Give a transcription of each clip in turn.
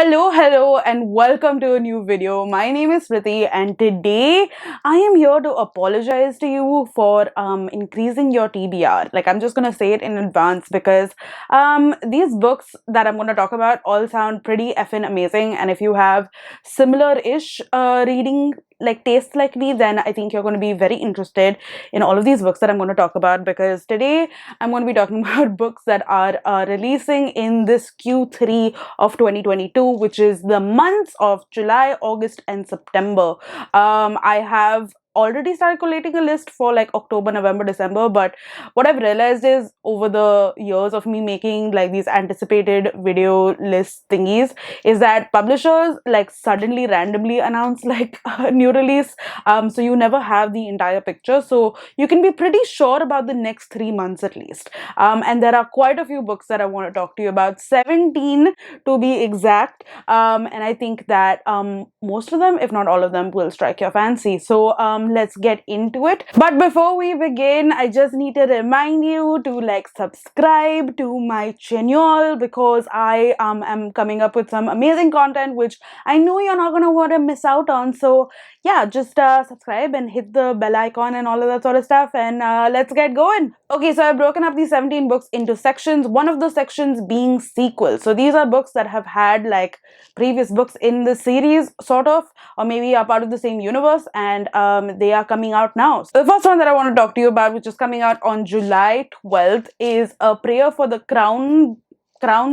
Hello, and welcome to a new video. My name is Priti, and today I am here to apologize to you for increasing your TBR. Like, I'm just gonna say it in advance because these books that I'm gonna talk about all sound pretty effing amazing, and if you have similar-ish reading like tastes like me, then I think you're going to be very interested in all of these books that I'm going to talk about, because today I'm going to be talking about books that are releasing in this Q3 of 2022, which is the months of July, August, and September. I have already started collating a list for like October, November, December, but what I've realized is over the years of me making like these anticipated video list thingies is that publishers like suddenly randomly announce like a new release, so you never have the entire picture, so you can be pretty sure about the next 3 months at least. And there are quite a few books that I want to talk to you about, 17 to be exact, and I think that most of them, if not all of them, will strike your fancy. So let's get into it. But before we begin, I just need to remind you to like subscribe to my channel, because I am coming up with some amazing content which I know you're not gonna want to miss out on. So yeah, just subscribe and hit the bell icon and all of that sort of stuff, and let's get going. Okay, so I've broken up these 17 books into sections, one of the sections being sequels. So these are books that have had like previous books in the series, sort of, or maybe are part of the same universe, and they are coming out now. So the first one that I want to talk to you about, which is coming out on July 12th, is A Prayer for the Crown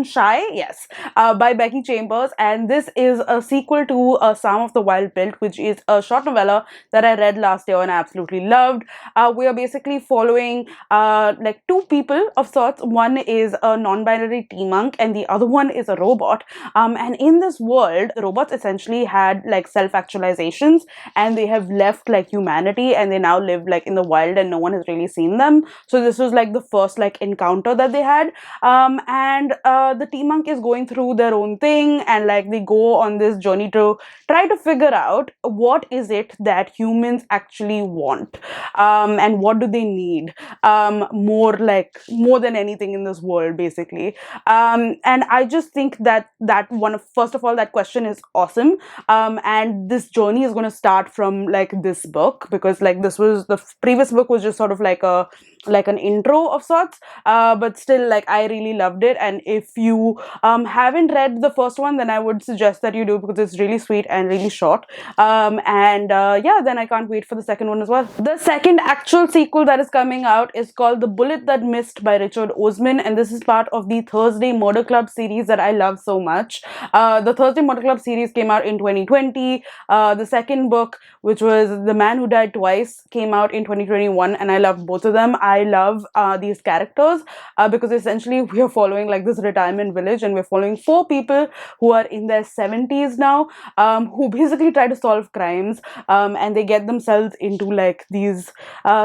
Shy, yes, by Becky Chambers, and this is a sequel to Psalm of the Wild Built, which is a short novella that I read last year and I absolutely loved. We are basically following like two people of sorts. One is a non-binary tea monk and the other one is a robot. And in this world, robots essentially had like self-actualizations, and they have left like humanity and they now live like in the wild and no one has really seen them. So this was like the first like encounter that they had, and the tea monk is going through their own thing, and like they go on this journey to try to figure out what is it that humans actually want, and what do they need, more than anything in this world, basically. And I just think that first of all, that question is awesome, and this journey is going to start from like this book, because like this was the previous book was just sort of like an intro of sorts, but still like I really loved it. And if you haven't read the first one, then I would suggest that you do, because it's really sweet and really short, and yeah, then I can't wait for the second one as well. The second actual sequel that is coming out is called The Bullet That Missed by Richard Oseman, and this is part of the Thursday Murder Club series that I love so much. The Thursday Murder Club series came out in 2020. The second book, which was The Man Who Died Twice, came out in 2021, and I loved both of them. I love these characters because essentially we are following like this retirement village, and we're following 4 people who are in their 70s now, who basically try to solve crimes, and they get themselves into like these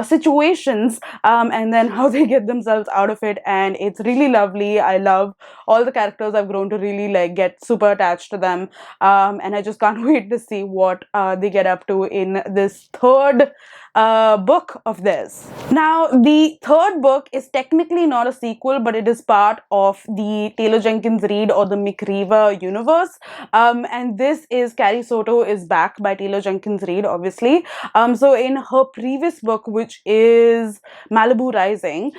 situations, and then how they get themselves out of it, and it's really lovely. I love all the characters. I've grown to really like get super attached to them, and I just can't wait to see what they get up to in this third book of theirs. Now, the third book is technically not a sequel, but it is part of the Taylor Jenkins Reid or the McReeva universe, and this is Carrie Soto is Back by Taylor Jenkins Reid, obviously. So in her previous book, which is Malibu Rising,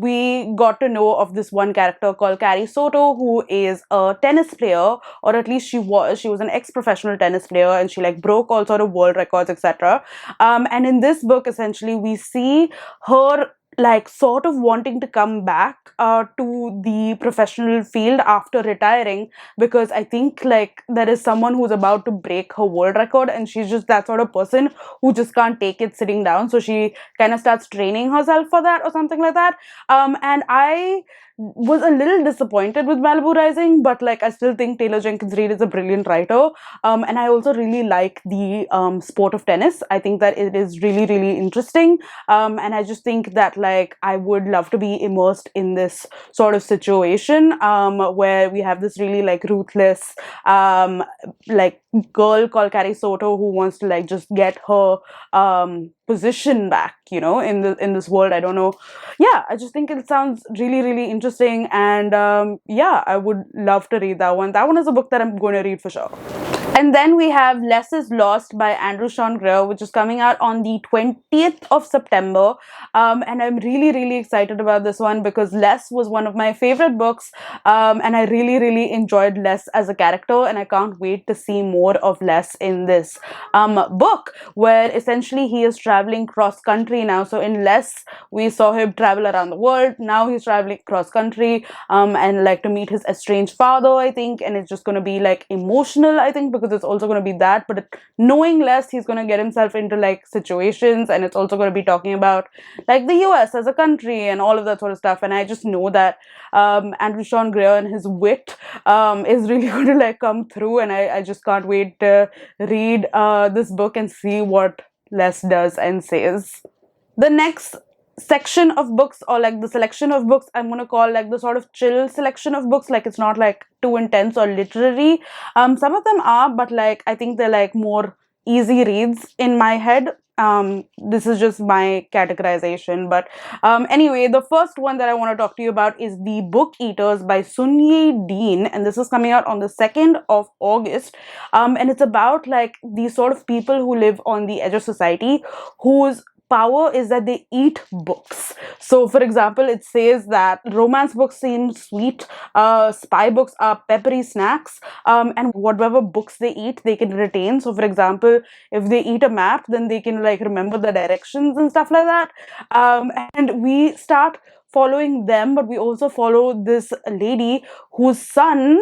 we got to know of this one character called Carrie Soto, who is a tennis player, or at least she was an ex-professional tennis player, and she like broke all sort of world records, etc. And in this book, essentially, we see her like sort of wanting to come back to the professional field after retiring, because I think like there is someone who's about to break her world record, and she's just that sort of person who just can't take it sitting down, so she kind of starts training herself for that or something like that. And I was a little disappointed with Malibu Rising, but like I still think Taylor Jenkins Reid is a brilliant writer, and I also really like the sport of tennis. I think that it is really, really interesting, and I just think that like I would love to be immersed in this sort of situation, where we have this really like ruthless like girl called Carrie Soto who wants to like just get her position back, you know, in this world. I don't know. Yeah, I just think it sounds really, really interesting. interesting, and yeah, I would love to read that one. That one is a book that I'm going to read for sure. And then we have Less is Lost by Andrew Sean Greer, which is coming out on the 20th of September. And I'm really, really excited about this one because Less was one of my favorite books. And I really, really enjoyed Less as a character. And I can't wait to see more of Less in this book, where essentially he is traveling cross country now. So in Less, we saw him travel around the world. Now he's traveling cross country and like to meet his estranged father, I think. And it's just going to be like emotional, I think, because it's also going to be that, but knowing Less, he's going to get himself into like situations, and it's also going to be talking about like the US as a country and all of that sort of stuff. And I just know that Andrew Sean Greer and his wit is really going to like come through, and I just can't wait to read this book and see what Less does and says. The next section of books, or like the selection of books, I'm gonna call like the sort of chill selection of books. Like it's not like too intense or literary. Some of them are, but like I think they're like more easy reads in my head. This is just my categorization, but anyway, the first one that I want to talk to you about is The Book Eaters by Sunyi Dean, and this is coming out on the 2nd of August. And it's about like these sort of people who live on the edge of society, whose power is that they eat books. So for example, it says that romance books seem sweet, spy books are peppery snacks, and whatever books they eat they can retain. So for example, if they eat a map, then they can like remember the directions and stuff like that. And we start following them, but we also follow this lady whose son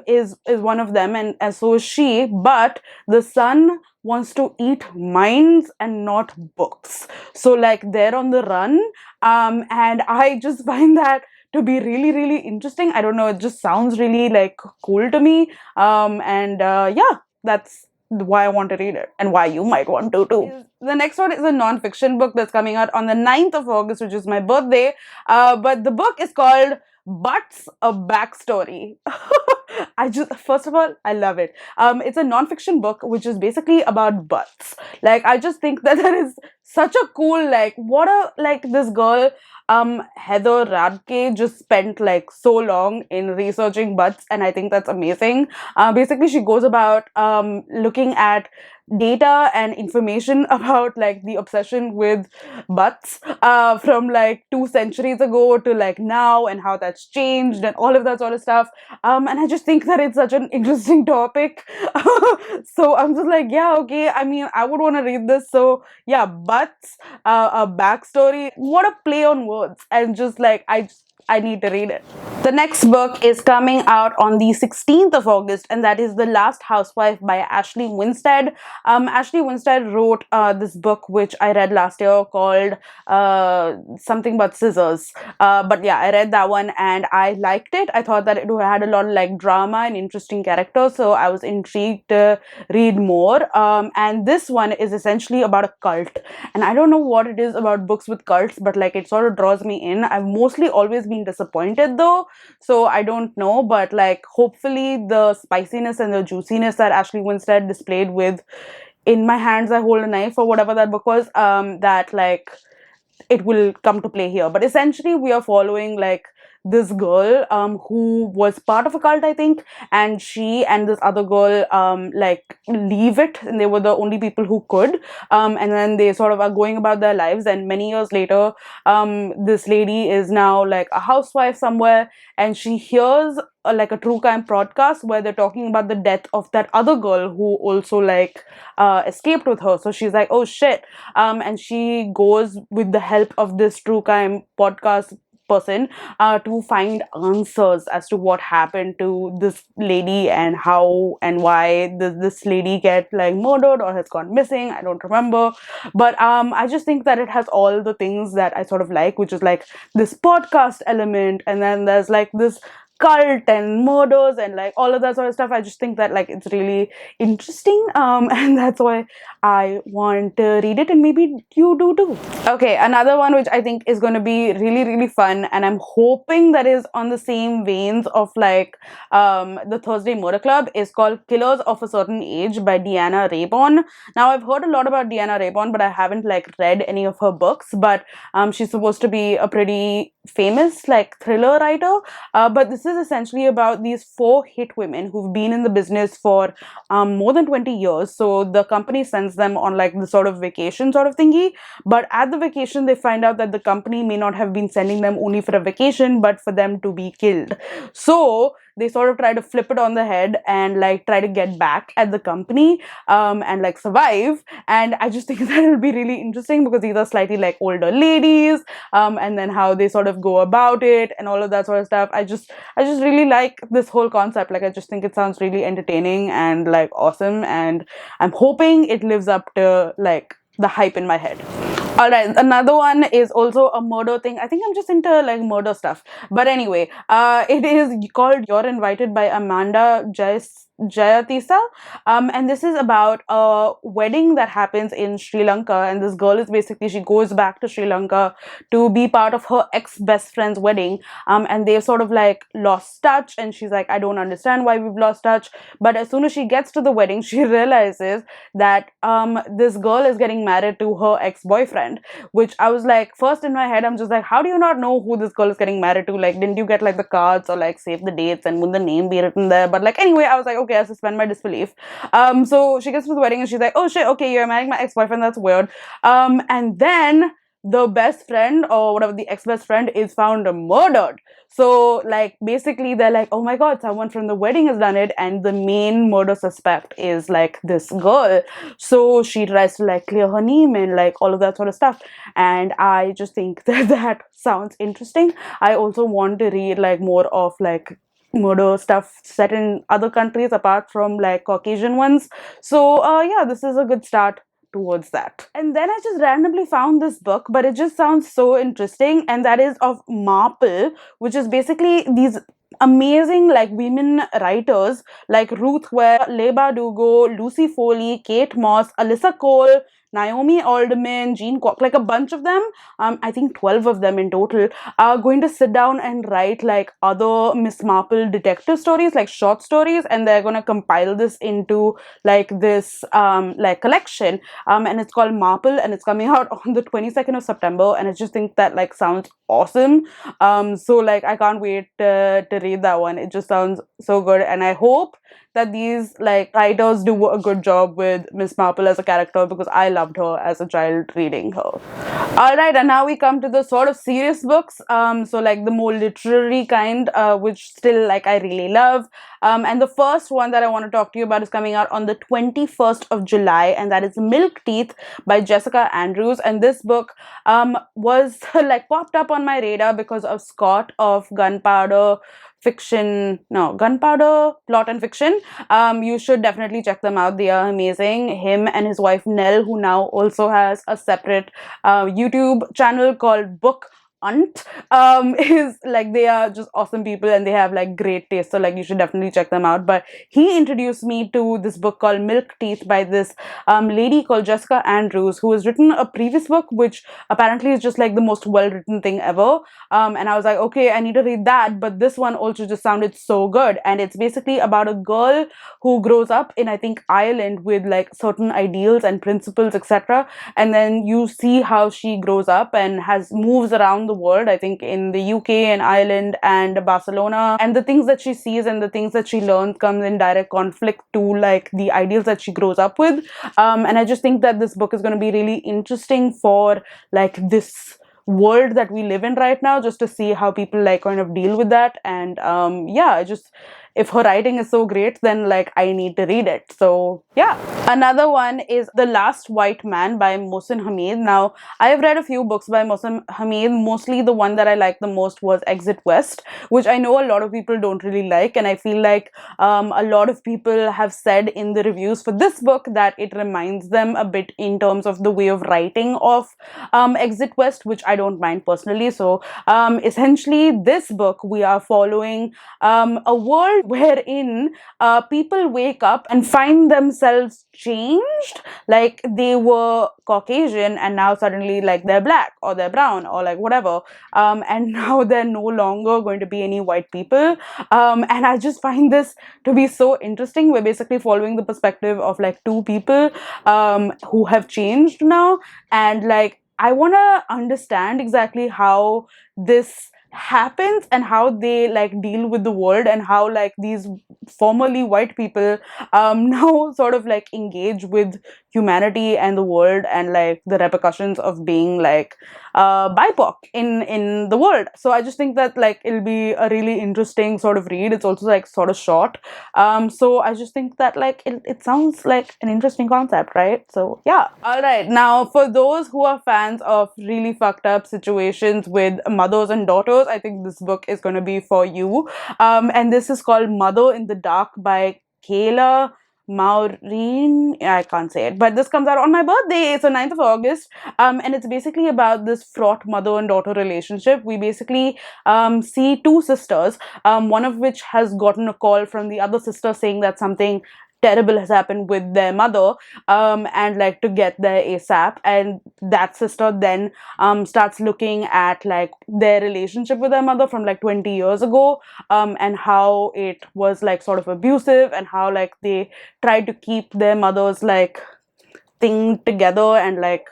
is one of them, and so is she, but the son wants to eat minds and not books. So like they're on the run, and I just find that to be really, really interesting. I don't know, it just sounds really like cool to me, and yeah, that's why I want to read it, and why you might want to too. The next one is a non-fiction book that's coming out on the 9th of August, which is my birthday, but the book is called Butts, a Backstory. First of all, I love it. It's a non-fiction book which is basically about butts. Like, I just think that that is such a cool, like, this girl, Heather Radke, just spent like so long in researching butts, and I think that's amazing. Basically, she goes about looking at data and information about like the obsession with butts from like 2 centuries ago to like now, and how that's changed and all of that sort of stuff. And I just think that it's such an interesting topic. So I'm just like, yeah, okay, I mean, I would want to read this. So yeah, butts, a backstory, what a play on words, and just like I need to read it. The next book is coming out on the 16th of August, and that is The Last Housewife by Ashley Winstead. Ashley Winstead wrote this book which I read last year called something but scissors. But yeah, I read that one and I liked it. I thought that it had a lot of like drama and interesting characters, so I was intrigued to read more. And this one is essentially about a cult, and I don't know what it is about books with cults, but like it sort of draws me in. I've mostly always been disappointed though, so I don't know, but like hopefully the spiciness and the juiciness that Ashley Winstead displayed with In My Hands I Hold a Knife, or whatever that book was, that like it will come to play here. But essentially we are following like this girl who was part of a cult, I think, and she and this other girl like leave it, and they were the only people who could, and then they sort of are going about their lives, and many years later this lady is now like a housewife somewhere, and she hears like a true crime podcast where they're talking about the death of that other girl who also like escaped with her. So she's like, oh shit, and she goes with the help of this true crime podcast person to find answers as to what happened to this lady and how and why this lady get like murdered or has gone missing. I don't remember, but I just think that it has all the things that I sort of like, which is like this podcast element, and then there's like this cult and murders and like all of that sort of stuff. I just think that like it's really interesting, and that's why I want to read it, and maybe you do too. Okay, another one which I think is going to be really, really fun, and I'm hoping that is on the same veins of like the Thursday Murder Club, is called Killers of a Certain Age by Deanna Raybourn. Now, I've heard a lot about Deanna Raybourn, but I haven't like read any of her books. But she's supposed to be a pretty famous like thriller writer. But this is essentially about these 4 hit women who've been in the business for more than 20 years. So the company sends them on like the sort of vacation sort of thingy. But at the vacation, they find out that the company may not have been sending them only for a vacation, but for them to be killed. So they sort of try to flip it on the head and like try to get back at the company and like survive. And I just think that it'll be really interesting because these are slightly like older ladies, and then how they sort of go about it and all of that sort of stuff. I just really like this whole concept. Like I just think it sounds really entertaining and like awesome, and I'm hoping it lives up to like the hype in my head. All right, another one is also a murder thing. I think I'm just into like murder stuff. But anyway, it is called You're Invited by Amanda Jayatissa. And this is about a wedding that happens in Sri Lanka. And this girl is basically, she goes back to Sri Lanka to be part of her ex-best friend's wedding. And they've sort of like lost touch. And she's like, I don't understand why we've lost touch. But as soon as she gets to the wedding, she realizes that this girl is getting married to her ex-boyfriend. Which I was like, first in my head, I'm just like, how do you not know who this girl is getting married to? Like, didn't you get like the cards or like save the dates and would the name be written there? But like, anyway, I was like, okay, I suspend my disbelief. So she gets to the wedding and she's like, oh shit, okay, you're marrying my ex-boyfriend, that's weird. And then the best friend or whatever, the ex-best friend, is found murdered. So like basically they're like, oh my god, someone from the wedding has done it, and the main murder suspect is like this girl. So she tries to like clear her name and like all of that sort of stuff, and I just think that that sounds interesting. I also want to read like more of like murder stuff set in other countries apart from like Caucasian ones. So yeah, this is a good start towards that. And then I just randomly found this book, but it just sounds so interesting, and that is of Marple, which is basically these amazing like women writers like Ruth Ware, Leba Dugo, Lucy Foley, Kate Moss, Alyssa Cole, Naomi Alderman, Jean Kwok, like a bunch of them, I think 12 of them in total, are going to sit down and write like other Miss Marple detective stories, like short stories, and they're going to compile this into like this like collection, and it's called Marple, and it's coming out on the 22nd of September, and I just think that like sounds awesome. So like I can't wait to read that one. It just sounds so good, and I hope that these like writers do a good job with Miss Marple as a character, because I loved her as a child reading her. Alright, and now we come to the sort of serious books, so like the more literary kind, which still like I really love. And the first one that I want to talk to you about is coming out on the 21st of July, and that is Milk Teeth by Jessica Andrews. And this book was like popped up on my radar because of Scott of Gunpowder Plot and Fiction. You should definitely check them out. They are amazing. Him and his wife Nell, who now also has a separate YouTube channel called Book is like, they are just awesome people, and they have like great taste, so like you should definitely check them out. But he introduced me to this book called Milk Teeth by this lady called Jessica Andrews, who has written a previous book which apparently is just like the most well-written thing ever, and I was like, okay, I need to read that. But this one also just sounded so good, and it's basically about a girl who grows up in, I think, Ireland with like certain ideals and principles, etc., and then you see how she grows up and moves around the world, I think in the UK and Ireland and Barcelona, and the things that she sees and the things that she learns comes in direct conflict to like the ideals that she grows up with, and I just think that this book is going to be really interesting for like this world that we live in right now, just to see how people like kind of deal with that. And yeah, if her writing is so great, then like I need to read it. So yeah. Another one is The Last White Man by Mohsin Hamid. Now, I have read a few books by Mohsin Hamid. Mostly the one that I liked the most was Exit West, which I know a lot of people don't really like, and I feel like a lot of people have said in the reviews for this book that it reminds them a bit in terms of the way of writing of Exit West, which I don't mind personally. So essentially, this book, we are following a world wherein people wake up and find themselves changed. Like they were Caucasian and now suddenly like they're black or they're brown or like whatever, and now they're no longer going to be any white people, and I just find this to be so interesting. We're basically following the perspective of like two people who have changed now, and like I want to understand exactly how this happens and how they like deal with the world, and how like these formerly white people now sort of like engage with humanity and the world, and like the repercussions of being like BIPOC in the world. So I just think that like it'll be a really interesting sort of read. It's also like sort of short, so I just think that like it sounds like an interesting concept, right? So yeah. All right, now for those who are fans of really fucked up situations with mothers and daughters, I think this book is going to be for you, and this is called Mother in the Dark by Kayla Maiuri. I can't say it, but this comes out on my birthday, so 9th of August, and it's basically about this fraught mother and daughter relationship. We basically see two sisters, one of which has gotten a call from the other sister saying that something terrible has happened with their mother, and like to get there ASAP, and that sister then starts looking at like their relationship with their mother from like 20 years ago, and how it was like sort of abusive, and how like they tried to keep their mother's like thing together, and like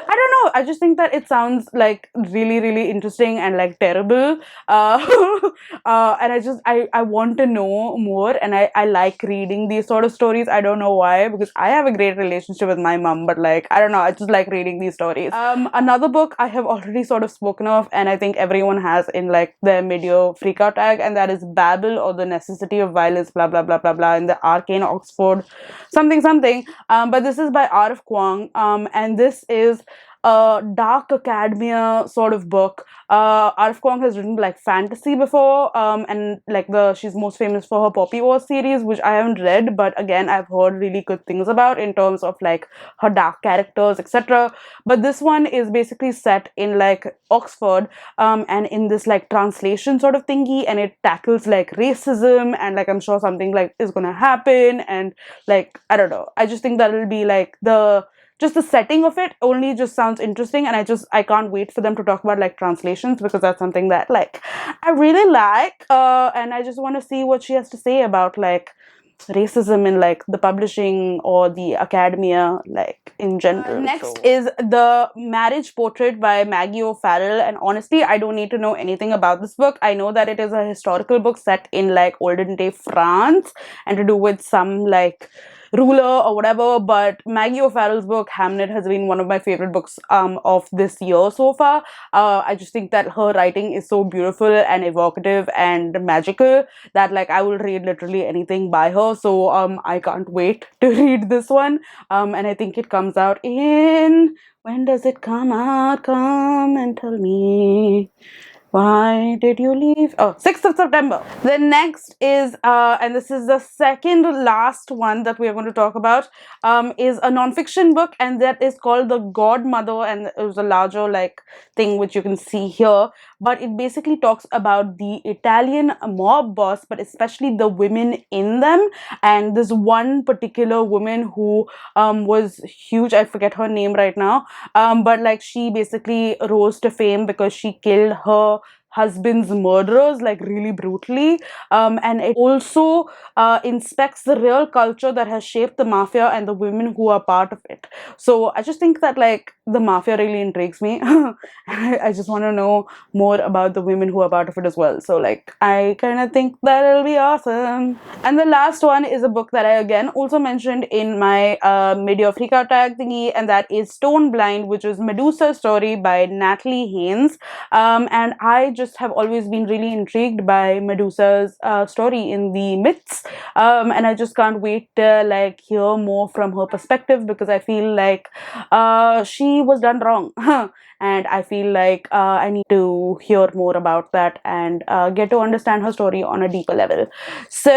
I don't know, I just think that it sounds like really interesting and like terrible, and I want to know more, and I like reading these sort of stories. I don't know why, because I have a great relationship with my mom, but like I don't know, I just like reading these stories. Another book I have already sort of spoken of, and I think everyone has in like their mid-year freakout tag, and that is Babel, or The Necessity of Violence, blah blah blah blah blah, in the Arcane Oxford something, but this is by Kuang, and this is a dark academia sort of book. Kuang has written like fantasy before, and like she's most famous for her Poppy Wars series, which I haven't read, but again I've heard really good things about in terms of like her dark characters, etc. But this one is basically set in like Oxford, and in this like translation sort of thingy, and it tackles like racism, and like I'm sure something like is gonna happen, and like I don't know, I just think that it'll be like the setting of it only just sounds interesting, and I can't wait for them to talk about like translations, because that's something that like I really like, and I just want to see what she has to say about like racism in like the publishing or the academia like in general. Next is The Marriage Portrait by Maggie O'Farrell, and honestly I don't need to know anything about this book. I know that it is a historical book set in like olden day France and to do with some like ruler or whatever, but Maggie O'Farrell's book Hamid has been one of my favorite books of this year so far. I just think that her writing is so beautiful and evocative and magical that like I will read literally anything by her, so I can't wait to read this one, and I think it comes out in, when does it come out? Come and tell me. Why did you leave? Oh, 6th of September. The next is, and this is the second last one that we are going to talk about, is a non-fiction book, and that is called The Godmother, and it was a larger like thing which you can see here, but it basically talks about the Italian mob boss, but especially the women in them, and this one particular woman who was huge, I forget her name right now, but like she basically rose to fame because she killed her husband's murderers like really brutally, and it also inspects the real culture that has shaped the mafia and the women who are part of it. So I just think that like the mafia really intrigues me. I just want to know more about the women who are part of it as well, so like I kind of think that it'll be awesome. And the last one is a book that I again also mentioned in my mid-year freakout tag thingy, and that is Stone Blind, which is Medusa story by Natalie Haynes, and I just have always been really intrigued by Medusa's story in the myths, and I just can't wait to like hear more from her perspective, because I feel like she was done wrong. And I feel like I need to hear more about that and get to understand her story on a deeper level. So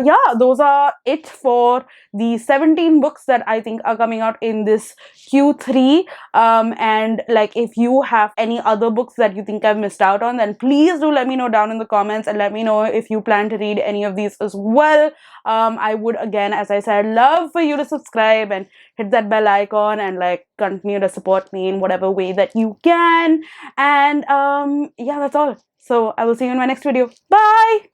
yeah, those are it for the 17 books that I think are coming out in this Q3. And like, if you have any other books that you think I've missed out on, then please do let me know down in the comments, and let me know if you plan to read any of these as well. I would, again, as I said, love for you to subscribe and hit that bell icon and like continue to support me in whatever way that you can. And yeah, that's all. So I will see you in my next video. Bye.